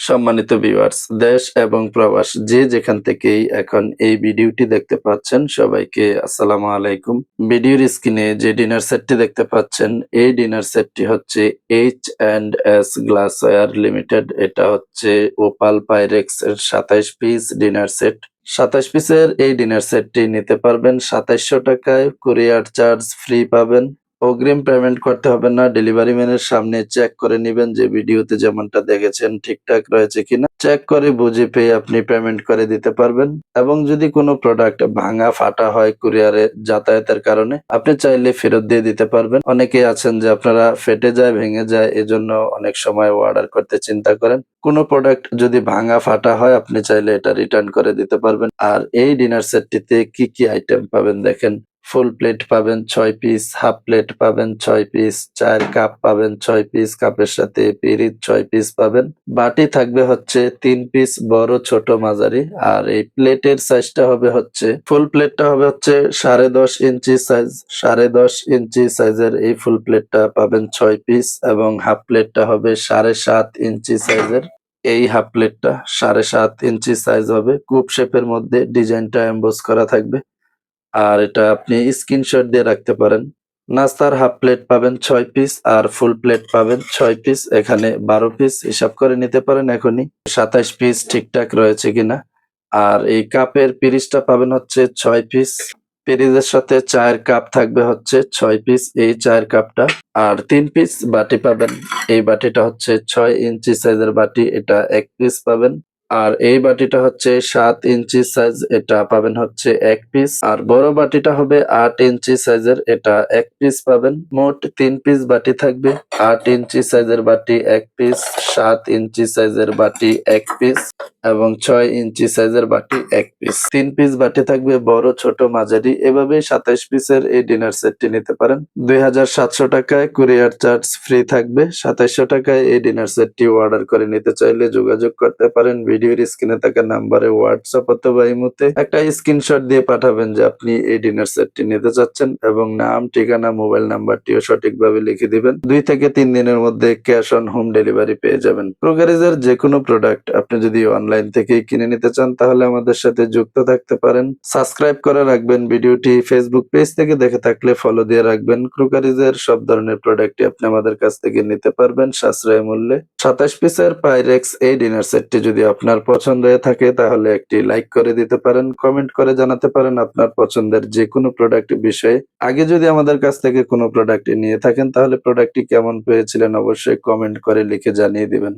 সম্মানিত ভিউয়ার্স, দেশ এবং প্রবাস যে যেখান থেকেই এখন এই ভিডিওটি দেখতে পাচ্ছেন সবাইকে আসসালামু আলাইকুম। ভিডিওর স্ক্রিনে যে ডিনার সেটটি দেখতে পাচ্ছেন এই ডিনার সেটটি হচ্ছে H&S গ্লাসওয়্যার লিমিটেড। এটা হচ্ছে ওপাল পাইরেক্স এর ২৭ পিস ডিনার সেট। ২৭ পিসের এই ডিনার সেটটি নিতে পারবেন ২৭০০ টাকায়, কুরিয়ার চার্জ ফ্রি পাবেন। অগ্রিম পেমেন্ট করতে হবে না। ডেলিভারি ম্যানের সামনে চেক করে নিবেন যে ভিডিওতে যেমনটা দেখেছেন ঠিকঠাক রয়েছে কিনা। চেক করে বুঝে পেয়ে আপনি পেমেন্ট করে দিতে পারবেন। এবং যদি কোনো প্রোডাক্ট ভাঙা ফাটা হয় কুরিয়ারে যাতায়াতের কারণে আপনি চাইলে ফেরত দিয়ে দিতে পারবেন। অনেকেই আছেন যে আপনারা ফেটে যায়, ভেঙে যায় এজন্য অনেক সময় অর্ডার করতে চিন্তা করেন। কোনো প্রোডাক্ট যদি ভাঙা ফাটা হয় আপনি চাইলে এটা রিটার্ন করে দিতে পারবেন। আর এই ডিনার সেটটিতে কি আইটেম পাবেন দেখেন। ফুল প্লেট পাবেন ৬ পিস, হাফ প্লেট পাবেন ৬ পিস, চায়ের কাপ পাবেন ৬ পিস, কাপের সাথে পিরিচ ৬ পিস পাবেন। বাটি থাকবে হচ্ছে ৩ পিস বড়, ছোট, মাঝারি। আর এই প্লেটের সাইজটা হবে হচ্ছে ফুল প্লেটটা হবে হচ্ছে ১০.৫ ইঞ্চি সাইজ। ১০.৫ ইঞ্চি সাইজের এই ফুল প্লেটটা পাবেন ৬ পিস এবং হাফ প্লেটটা হবে ৭.৫ ইঞ্চি সাইজের। এই হাফ প্লেটটা ৭.৫ ইঞ্চি সাইজ হবে। কুপ শেপের মধ্যে ডিজাইনটা এমবোস করা থাকবে। আর এটা আপনি স্ক্রিনশট দিয়ে রাখতে পারেন। নাস্তার হাফ প্লেট পাবেন ৬ পিস আর ফুল প্লেট পাবেন ৬ পিস। এখানে ১২ পিস হিসাব করে নিতে পারেন এখনই। ২৭ পিস ঠিকঠাক রয়েছে কিনা। আর এই কাপের পিরিচটা পাবেন হচ্ছে ৬ পিস। পিরিচের সাথে চায়ের কাপ থাকবে হচ্ছে ৬ পিস এই চায়ের কাপটা। আর ৩ পিস বাটি পাবেন। এই বাটিটা হচ্ছে ৬ ইঞ্চি সাইজের বাটি, এটা ১ পিস পাবেন। আর এই বাটিটা হচ্ছে ৭ ইঞ্চি সাইজ, এটা পাবেন হচ্ছে ১ পিস। আর বড় বাটিটা হবে ৮ ইঞ্চি সাইজের, এটা ১ পিস পাবেন। মোট ৩ পিস বাটি থাকবে। ৮ ইঞ্চি সাইজের বাটি ১ পিস, ৭ ইঞ্চি সাইজের বাটি ১ পিস এবং ৬ ইঞ্চি সাইজের বাটি ১ পিস। ৩ পিস বাটি থাকবে বড়, ছোট, মাঝারি। এভাবেই ২৭ পিসের এই ডিনার সেটটি নিতে পারেন। ২৭০০ টাকায় কুরিয়ার চার্জ ফ্রি থাকবে। ২৭০০ টাকায় এই ডিনার সেটটি অর্ডার করে নিতে চাইলে যোগাযোগ করতে পারেন ভিডিওর স্ক্রিনে থাকা নাম্বারে হোয়াটসঅ্যাপ অথবা ইমোতে একটা স্ক্রিনশট দিয়ে পাঠাবেন যে আপনি এই ডিনার সেটটি নিতে চাচ্ছেন এবং নাম, ঠিকানা, মোবাইল নাম্বারটিও সঠিকভাবে লিখে দিবেন। ২ থেকে ৩ দিনের মধ্যে ক্যাশ অন হোম ডেলিভারি পেয়ে যাবেন। ক্রোকারিজের যেকোনো প্রোডাক্ট আপনি যদি অনলাইন থেকেই কিনে নিতে চান তাহলে আমাদের সাথে যুক্ত থাকতে পারেন। সাবস্ক্রাইব করে রাখবেন ভিডিওটি। ফেসবুক পেজ থেকে দেখে থাকলে ফলো দিয়ে রাখবেন। ক্রোকারিজের সব ধরনের প্রোডাক্টই আপনি আমাদের কাছ থেকে নিতে পারবেন সাশ্রয়ী মূল্যে। ২৭ পিসের পাইরেক্স এই ডিনার সেটটি যদি আপনার পছন্দ হয়ে থাকে তাহলে একটি লাইক করে দিতে পারেন। কমেন্ট করে জানাতে পারেন আপনার পছন্দের যেকোনো প্রোডাক্ট বিষয়ে। আগে যদি আমাদের কাছ থেকে কোনো প্রোডাক্ট নিয়ে থাকেন তাহলে প্রোডাক্টটি কেমন পেয়েছিলেন অবশ্যই কমেন্ট করে লিখে জানিয়ে দিবেন।